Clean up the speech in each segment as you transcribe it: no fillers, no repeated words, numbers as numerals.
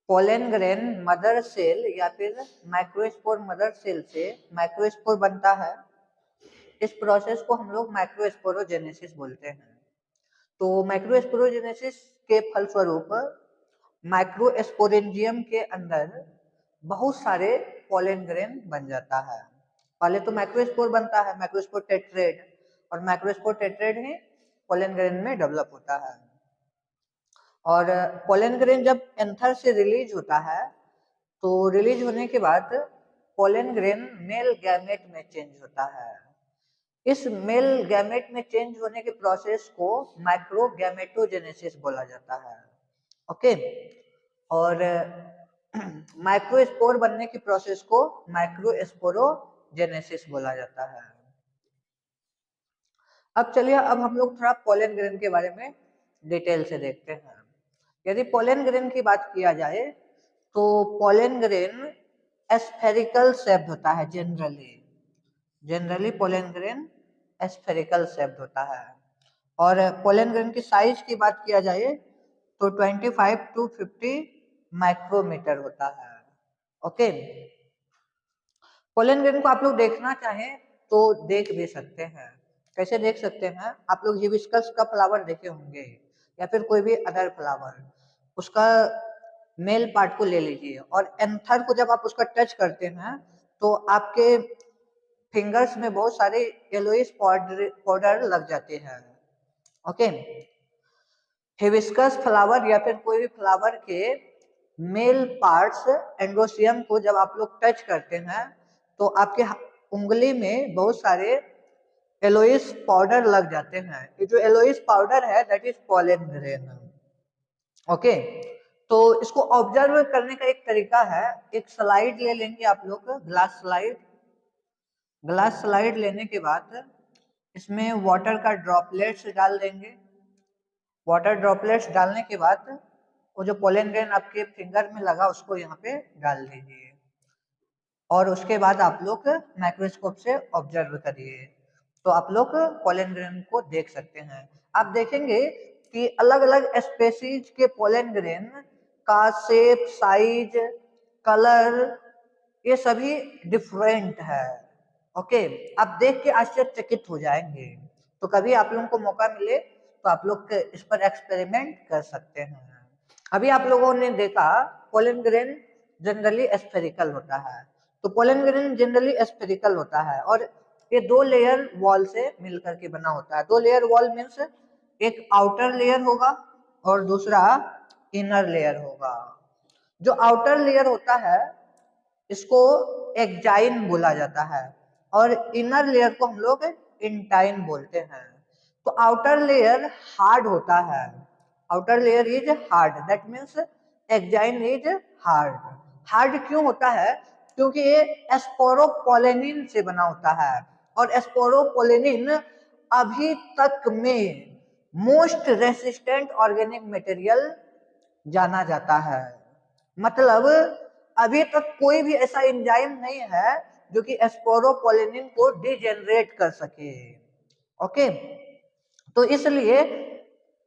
Pollen grain mother cell या फिर microspore mother cell से माइक्रोस्पोर बनता है। इस प्रोसेस को हम लोग माइक्रोस्पोरोजेनेसिस बोलते हैं। तो माइक्रोस्पोरोजेनेसिस के फलस्वरूप माइक्रोस्पोरेंजियम के अंदर बहुत सारे पोलन ग्रेन बन जाता है। पहले तो माइक्रोस्पोर बनता है, माइक्रोस्पोर टेट्रेड, और माइक्रोस्पोर टेट्रेड ही पोलन ग्रेन में डेवलप होता है। और पोलन ग्रेन जब एंथर से रिलीज होता है तो रिलीज होने के बाद पोलन ग्रेन मेल गैमेट में चेंज होता है। इस मेल गैमेट में चेंज होने के प्रोसेस को माइक्रोगैमेटोजेनेसिस बोला जाता है। ओके, और माइक्रोस्पोर बनने की प्रोसेस को माइक्रोस्पोरोजेनेसिस बोला जाता है। अब चलिए, अब हम लोग थोड़ा पोलन ग्रेन के बारे में डिटेल से देखते हैं। यदि पोलन ग्रेन की बात किया जाए तो पोलन ग्रेन एस्फेरिकल शेप्ड होता है। जनरली पोलन ग्रेन एस्फेरिकल शेप्ड होता है। और पोलन ग्रेन की साइज की बात किया जाए तो 25 to 50 माइक्रोमीटर होता है। ओके, पोलन ग्रेन को आप लोग देखना चाहें तो देख भी सकते हैं। कैसे देख सकते हैं? आप लोग हिबिस्कस का फ्लावर देखे होंगे या फिर कोई भी अदर फ्लावर, उसका मेल पार्ट को ले लीजिए और एंथर को जब आप उसका टच करते हैं तो आपके फिंगर्स में बहुत सारे येलोइश पाउडर लग जाते हैं। ओके, हिबिस्कस फ्लावर या फिर कोई भी फ्लावर के मेल पार्ट्स एंड्रोसियम को जब आप लोग टच करते हैं तो आपके उंगली में बहुत सारे येलोइश पाउडर लग जाते हैं। ये जो येलोइश पाउडर है that is pollen grain. Okay, तो इसको ऑब्जर्व करने का एक तरीका है, एक स्लाइड ले लेंगे आप लोग, ग्लास स्लाइड लेने के बाद इसमें वाटर का ड्रॉपलेट्स डाल देंगे। वाटर ड्रॉपलेट्स डालने के बाद वो जो पोलन ग्रेन आपके फिंगर में लगा उसको यहाँ पे डाल दीजिए और उसके बाद आप लोग माइक्रोस्कोप से ऑब्जर्व करिए तो आप लोग पोलन ग्रेन को देख सकते हैं। आप देखेंगे कि अलग अलग स्पेसीज के पोलन ग्रेन का शेप, साइज, कलर ये सभी डिफरेंट है। ओके, आप देख के आश्चर्यचकित हो जाएंगे। तो कभी आप लोगों को मौका मिले तो आप लोग इस पर एक्सपेरिमेंट कर सकते हैं। अभी आप लोगों ने देखा पोलन ग्रेन जनरली एस्फेरिकल होता है। तो पोलन ग्रेन जनरली एस्फेरिकल होता है और ये दो लेयर वॉल से मिलकर के बना होता है। दो लेयर वॉल मीन्स एक आउटर लेयर होगा और दूसरा इनर लेयर होगा। जो आउटर लेयर होता है इसको एक्जाइन बोला जाता है और इनर लेयर को हम लोग इंटाइन बोलते हैं। तो आउटर लेयर हार्ड होता है, outer layer is hard, that means exine is hard. Hard क्यों होता है? क्योंकि ये स्पोरोपोलेनिन से बना होता है और स्पोरोपोलेनिन अभी तक में मोस्ट रेसिस्टेंट ऑर्गेनिक मटेरियल जाना जाता है। मतलब अभी तक कोई भी ऐसा एंजाइम नहीं है जो कि स्पोरोपोलेनिन को डिजेनरेट कर सके। ओके, तो इसलिए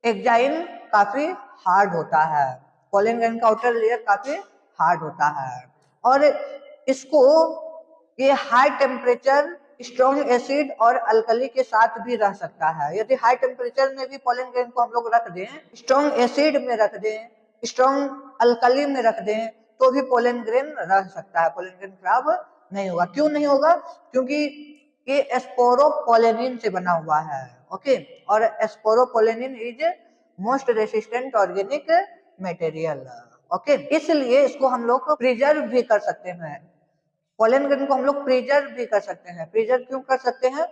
एंजाइम काफी हार्ड होता है, पोलन ग्रेन का आउटर लेयर काफी हार्ड होता है और इसको ये हाई टेम्परेचर, स्ट्रॉन्ग एसिड और अल्कली के साथ भी रह सकता है। यदि हाई टेम्परेचर में भी पोलन ग्रेन को हम लोग रख दें, स्ट्रॉन्ग एसिड में रख दें, स्ट्रॉन्ग अल्कली में रख दें तो भी पोलन ग्रेन रह सकता है, पोलन ग्रेन खराब नहीं होगा। क्यों नहीं होगा? क्योंकि ये स्पोरोपोलेनिन से बना हुआ है। ओके, और sporopollenin is most resistant organic material. Okay, इसलिए इसको हम लोग प्रिजर्व भी कर सकते हैं। पोलन ग्रेन को हम लोग प्रिजर्व भी कर सकते हैं। प्रिजर्व क्यों कर सकते हैं?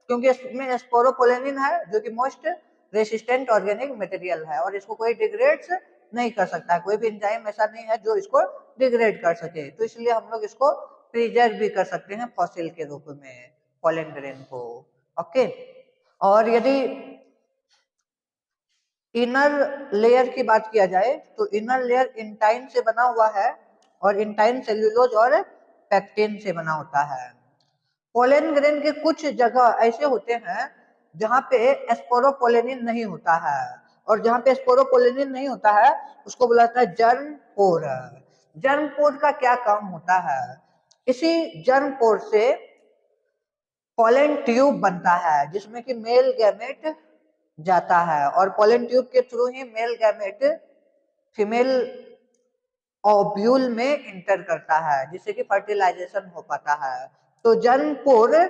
क्योंकि इसमें स्पोरोपोलेनिन है जो कि मोस्ट रेसिस्टेंट ऑर्गेनिक मटेरियल है और इसको कोई डिग्रेड्स नहीं कर सकता है। कोई भी एंजाइम ऐसा नहीं है जो इसको डिग्रेड कर सके, तो इसलिए हम लोग इसको प्रिजर्व भी कर सकते हैं फॉसिल के रूप में पोलन ग्रेन को। ओके, और यदि इनर लेयर की बात किया जाए तो इनर लेयर इंटाइन से बना हुआ है और इंटाइन सेल्यूलोज और पैक्टिन से बना होता है। पोलन ग्रेन के कुछ जगह ऐसे होते हैं जहां पे स्पोरोपोलेनिन नहीं होता है, और जहाँ पे स्पोरोपोलिन नहीं होता है उसको बोला जाता है जर्म पोर। जर्म पोर का क्या काम होता है? इसी जर्म पोर से पोलन ट्यूब बनता है जिसमें कि मेल गैमेट जाता है और पोलन ट्यूब के थ्रू ही मेल गैमेट फीमेल ओव्यूल में इंटर करता है जिससे कि फर्टिलाइजेशन हो पाता है। तो जर्म पोर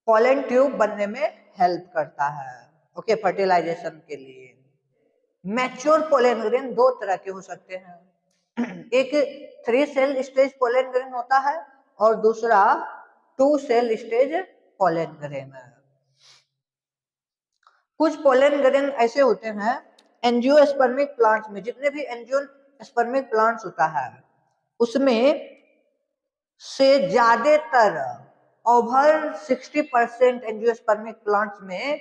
पोलन ट्यूब बनने में हेल्प करता है, ओके, फर्टिलाइजेशन के लिए। मैच्योर पोलन ग्रेन दो तरह के हो सकते हैं, एक 3 सेल स्टेज पोलन ग्रेन होता है और दूसरा 2 सेल स्टेज पोलन ग्रेन है। कुछ पोलन ग्रेन ऐसे होते हैं एंजियोस्पर्मिक प्लांट्स में, जितने भी एंजियोस्पर्मिक प्लांट्स होता है उसमें से ज्यादातर ओवर 60% एंजियोस्पर्मिक प्लांट्स में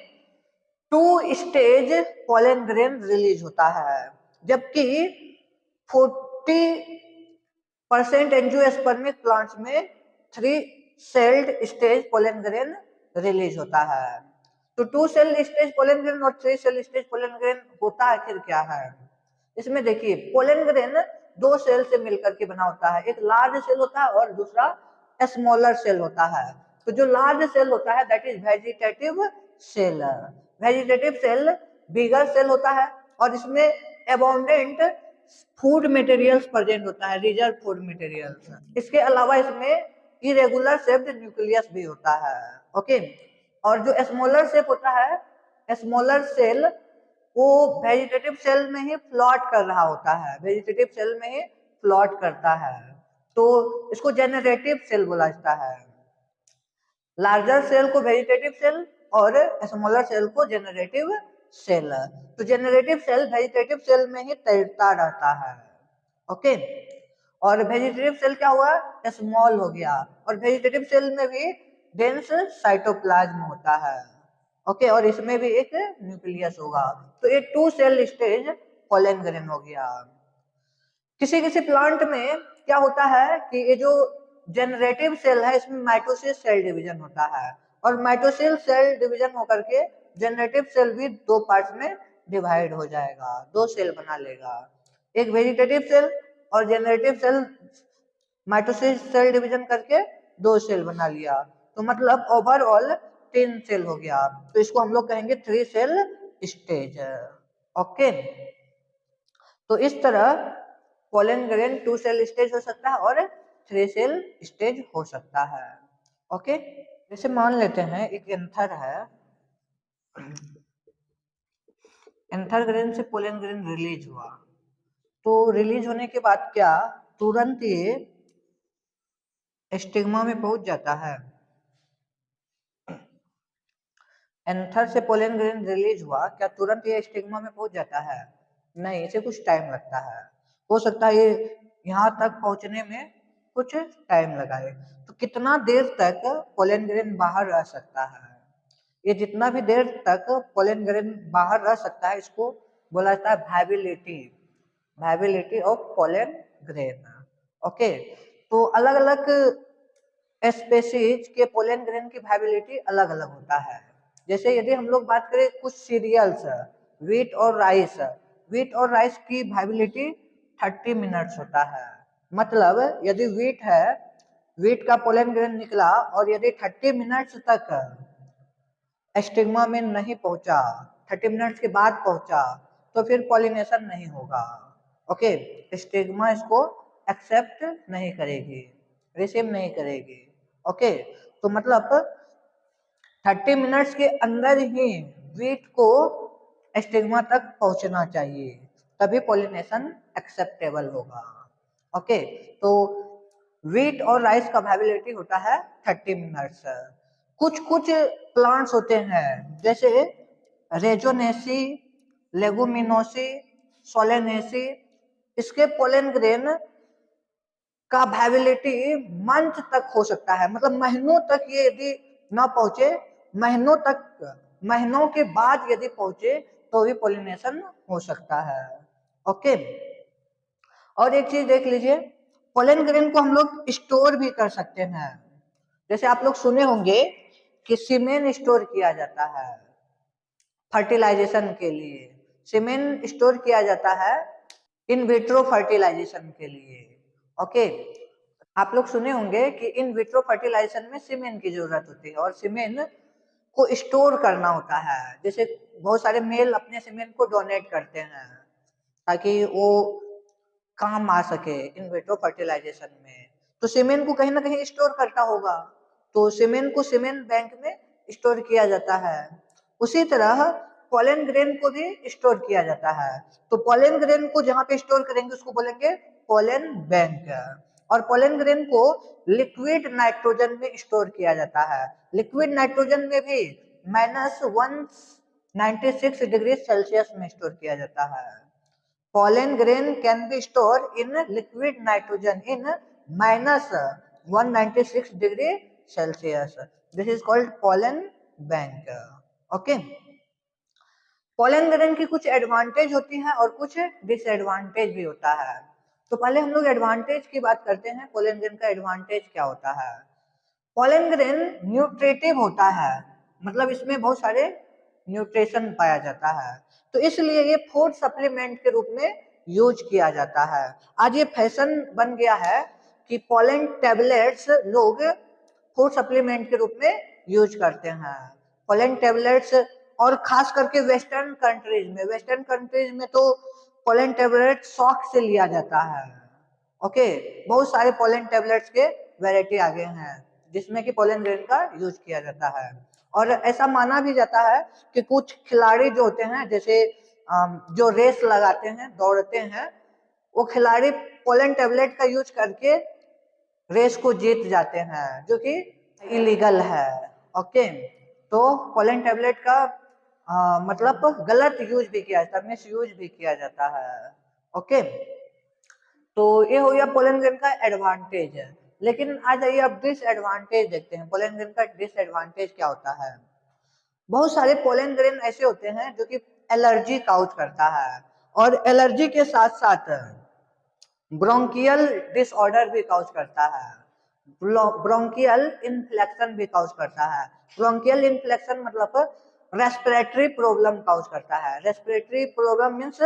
2 स्टेज पोलन ग्रेन रिलीज होता है, जबकि 40% एंजियोस्पर्मिक प्लांट्स में 3 sailed stage pollen grain release होता है। तो 2 सेल स्टेज पोलन ग्रेन और 3 सेल स्टेज पोलन ग्रेन होता आखिर क्या है? इसमें देखिए पोलन ग्रेन 2 सेल से मिलकर के बना होता है, एक लार्ज सेल होता है और दूसरा स्मॉलर सेल होता है। तो जो लार्ज सेल होता है that is vegetative cell. Vegetative cell bigger cell होता है और इसमें एबोंडेंट फूड मटेरियल्स प्रेजेंट होता है, रिजर्व फूड मटेरियल्स। इसके अलावा इसमें इरेगुलर शेप्ड न्यूक्लियस भी होता है, ओके। और जो स्मॉलर शेप होता है, स्मॉलर सेल वो वेजिटेटिव सेल में ही फ्लॉट कर रहा होता है, वेजिटेटिव सेल में ही फ्लॉट करता है, तो इसको जेनरेटिव सेल बोला जाता है। लार्जर सेल को वेजिटेटिव सेल और स्मॉलर सेल को जेनरेटिव सेल। तो जेनरेटिव सेल वेजिटेटिव सेल में ही तैरता रहता है, ओके। और वेजिटेटिव सेल क्या हुआ? स्मॉल हो गया और वेजिटेटिव सेल में भी डेंस साइटोप्लाज्म होता है, ओके, और इसमें भी एक न्यूक्लियस होगा। तो ये 2 सेल स्टेज पोलन ग्रेन हो गया। किसी किसी प्लांट में क्या होता है कि ये जो जनरेटिव सेल है इसमें माइटोसिस सेल डिवीजन होता है और माइटोसिस सेल डिवीजन होकर के जनरेटिव सेल भी 2 पार्ट्स में डिवाइड हो जाएगा, 2 सेल बना लेगा, एक वेजिटेटिव सेल और generative cell mitosis cell division करके 2 सेल बना लिया। तो मतलब ओवरऑल 3 सेल हो गया, तो इसको हम लोग कहेंगे 3 सेल स्टेज, ओके। तो इस तरह पोलन ग्रेन 2 सेल स्टेज हो सकता है और 3 सेल स्टेज हो सकता है, ओके। जैसे मान लेते हैं एक एंथर है, एंथर ग्रेन से पोलन ग्रेन रिलीज हुआ, तो रिलीज होने के बाद क्या तुरंत ये स्टिग्मा में पहुंच जाता है? एंथर से पोलन ग्रेन रिलीज हुआ, क्या तुरंत ये स्टिग्मा में पहुंच जाता है? नहीं, इसे कुछ टाइम लगता है। हो सकता है ये यहाँ तक पहुंचने में कुछ टाइम लगाए। तो कितना देर तक पोलन ग्रेन बाहर रह सकता है? ये जितना भी देर तक पोलन ग्रेन बाहर रह सकता है इसको बोला जाता है viability, viability of pollen grain, okay. तो अलग अलग स्पेसीज के पोलन ग्रेन की वायबिलिटी अलग अलग होता है। जैसे यदि हम लोग बात करें कुछ सीरियल्स, व्हीट और राइस, व्हीट और राइस की वायबिलिटी 30 मिनट्स होता है। मतलब यदि व्हीट है, व्हीट का पोलन ग्रेन निकला और यदि 30 मिनट्स तक स्टिग्मा में नहीं पहुंचा, 30 मिनट्स के बाद पहुंचा, तो फिर पॉलिनेशन नहीं होगा, ओके। स्टिग्मा इसको एक्सेप्ट नहीं करेगी, रिसीव नहीं करेगी, ओके। तो मतलब 30 मिनट्स के अंदर ही व्हीट को स्टिग्मा तक पहुंचना चाहिए, तभी पॉलिनेशन एक्सेप्टेबल होगा, ओके। तो व्हीट और राइस का वायबिलिटी होता है 30 मिनट्स। कुछ कुछ प्लांट्स होते हैं जैसे रेजोनेसी, लेगुमिनोसी, सोलेनेसी, इसके पोलन ग्रेन का वायबिलिटी मंथ तक हो सकता है, मतलब महीनों तक ये यदि ना पहुंचे, महीनों तक, महीनों के बाद यदि पहुंचे तो भी पॉलिनेशन हो सकता है, ओके। और एक चीज देख लीजिए, पोलन ग्रेन को हम लोग स्टोर भी कर सकते हैं। जैसे आप लोग सुने होंगे कि सीमेन स्टोर किया जाता है फर्टिलाइजेशन के लिए, सीमेन स्टोर किया जाता है इन विट्रो फर्टिलाइजेशन के लिए। ओके, आप लोग सुने होंगे कि इन विट्रो फर्टिलाइजेशन में सीमेन की जरूरत होती है और सीमेन को स्टोर करना होता है। जैसे बहुत सारे मेल अपने सीमेन को डोनेट करते हैं ताकि वो काम आ सके इन विट्रो फर्टिलाइजेशन में, तो सीमेन को कहीं ना कहीं स्टोर करता होगा, तो सीमेन को सीमेन बैंक में स्टोर किया जाता है। उसी तरह पोलन ग्रेन को भी स्टोर किया जाता है, तो पोलन ग्रेन को जहां पे स्टोर करेंगे उसको बोलेंगे पोलन बैंक। और पोलन ग्रेन को लिक्विड नाइट्रोजन में स्टोर किया जाता है। लिक्विड नाइट्रोजन में भी -196 डिग्री सेल्सियस में स्टोर किया जाता है। pollen grain can be stored in liquid nitrogen in -196 degree Celsius. This is called pollen bank. Okay. pollen grain की कुछ एडवांटेज होती है और कुछ डिसएडवांटेज भी होता है। तो पहले हम लोग एडवांटेज की बात करते हैं। pollen grain का एडवांटेज क्या होता है? pollen grain न्यूट्रिटिव होता है, मतलब इसमें बहुत सारे न्यूट्रिशन पाया जाता है, तो इसलिए ये फूड सप्लीमेंट के रूप में यूज किया जाता है। आज ये फैशन बन गया है कि पोलन टैबलेट्स लोग फूड सप्लीमेंट के रूप में यूज करते हैं। पोलन टैबलेट्स, और खास करके वेस्टर्न कंट्रीज में तो पोलन टैबलेट शौक से लिया जाता है। ओके, बहुत सारे पोलन टैबलेट्स के वैरायटी आ गए हैं जिसमें कि पोलन ग्रेन का यूज किया जाता है। और ऐसा माना भी जाता है कि कुछ खिलाड़ी जो होते हैं, जैसे जो रेस लगाते हैं, दौड़ते हैं, वो खिलाड़ी पोलन टैबलेट का यूज करके रेस को जीत जाते हैं, जो कि इलीगल है। ओके, तो पोलन टैबलेट का मतलब गलत यूज भी किया जाता है, मिस यूज भी किया जाता है। ओके, तो ये हो गया पोलन ग्रेन का एडवांटेज है। लेकिन आ जाइए अब डिसएडवांटेज देखते हैं। पोलन ग्रेन का डिसएडवांटेज क्या होता है? बहुत सारे पोलन ग्रेन ऐसे होते हैं जो कि एलर्जी काउज करता है, और एलर्जी के साथ साथ ब्रोंकियल डिसऑर्डर भी काउज करता है, ब्रोंकियल इन्फ्लेक्शन भी काउज करता है। ब्रोंकियल इन्फ्लेक्शन मतलब रेस्पिरेटरी प्रॉब्लम काउज करता है। रेस्पिरेटरी प्रॉब्लम मीन्स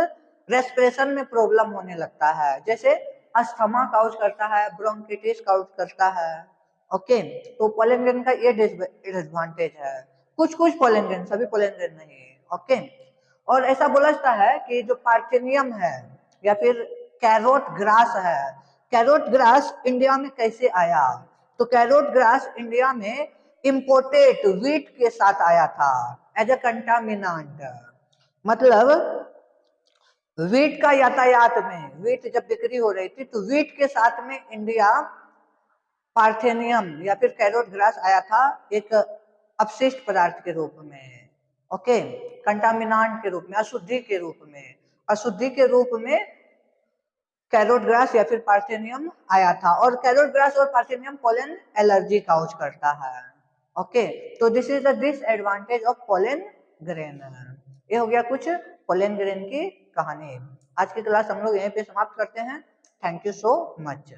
रेस्पिरेशन में प्रॉब्लम होने लगता है, जैसे अस्थमा काउज करता है, ब्रोंकिटिस काउज करता है। ओके, तो पोलन ग्रेन का ये डिसएडवांटेज है। कुछ पोलन ग्रेन, सभी पोलन ग्रेन नहीं। ओके, और ऐसा बोला जाता है कि जो पार्थेनियम है या फिर कैरोट ग्रास है, कैरोट ग्रास इंडिया में कैसे आया? तो कैरोट ग्रास इंडिया में इंपोर्टेड वीट के साथ आया था एज ए कंटामिनेंट। मतलब वीट का यातायात में, वीट जब बिक्री हो रही थी तो वीट के साथ में इंडिया पार्थेनियम या फिर कैरोट ग्रास आया था एक अपशिष्ट पदार्थ के रूप में। ओके, कंटामिनेंट के रूप में, अशुद्धि के रूप में, अशुद्धि के रूप में कैरोट ग्रास या फिर पार्थेनियम आया था। और कैरोट ग्रास और पार्थेनियम पोलन एलर्जी काउज करता है। ओके, तो this is the disadvantage of pollen grain. ये हो गया कुछ पोलन ग्रेन की कहानी। आज की क्लास हम लोग यहीं पे समाप्त करते हैं। Thank you so much.